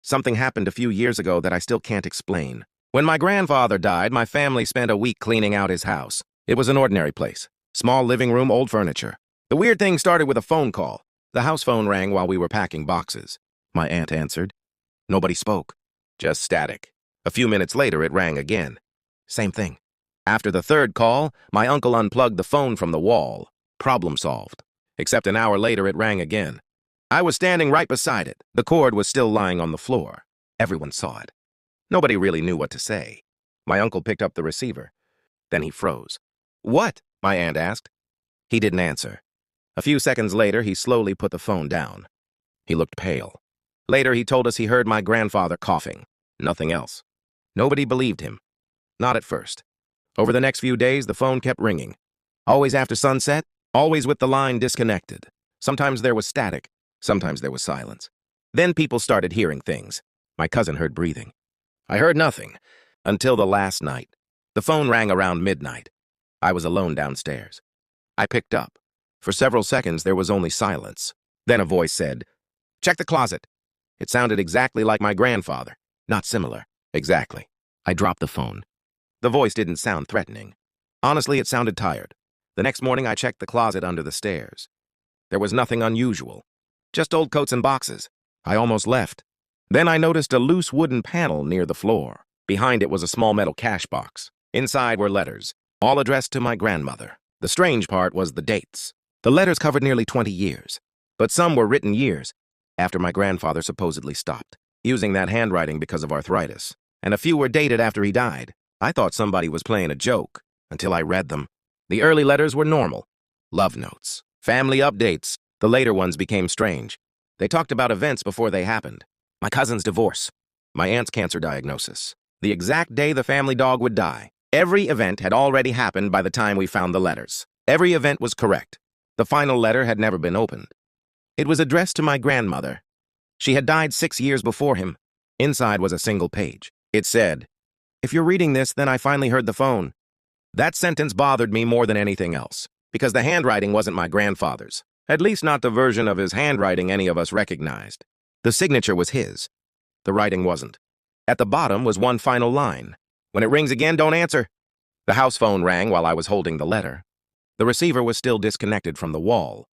Something happened a few years ago that I still can't explain. When my grandfather died, my family spent a week cleaning out his house. It was an ordinary place. Small living room, old furniture. The weird thing started with a phone call. The house phone rang while we were packing boxes. My aunt answered. Nobody spoke. Just static. A few minutes later, it rang again. Same thing. After the third call, my uncle unplugged the phone from the wall. Problem solved. Except an hour later, it rang again. I was standing right beside it. The cord was still lying on the floor. Everyone saw it. Nobody really knew what to say. My uncle picked up the receiver. Then he froze. "What?" my aunt asked. He didn't answer. A few seconds later, he slowly put the phone down. He looked pale. Later, he told us he heard my grandfather coughing. Nothing else. Nobody believed him. Not at first. Over the next few days, the phone kept ringing. Always after sunset, always with the line disconnected. Sometimes there was static. Sometimes there was silence. Then people started hearing things. My cousin heard breathing. I heard nothing until the last night. The phone rang around midnight. I was alone downstairs. I picked up. For several seconds, there was only silence. Then a voice said, "Check the closet." It sounded exactly like my grandfather. Not similar. Exactly. I dropped the phone. The voice didn't sound threatening. Honestly, it sounded tired. The next morning, I checked the closet under the stairs. There was nothing unusual. Just old coats and boxes. I almost left. Then I noticed a loose wooden panel near the floor. Behind it was a small metal cash box. Inside were letters, all addressed to my grandmother. The strange part was the dates. The letters covered nearly 20 years, but some were written years after my grandfather supposedly stopped using that handwriting because of arthritis, and a few were dated after he died. I thought somebody was playing a joke until I read them. The early letters were normal. Love notes, family updates. The later ones became strange. They talked about events before they happened. My cousin's divorce, my aunt's cancer diagnosis, the exact day the family dog would die. Every event had already happened by the time we found the letters. Every event was correct. The final letter had never been opened. It was addressed to my grandmother. She had died 6 years before him. Inside was a single page. It said, "If you're reading this, then I finally heard the phone." That sentence bothered me more than anything else, because the handwriting wasn't my grandfather's. At least not the version of his handwriting any of us recognized. The signature was his. The writing wasn't. At the bottom was one final line. "When it rings again, don't answer." The house phone rang while I was holding the letter. The receiver was still disconnected from the wall.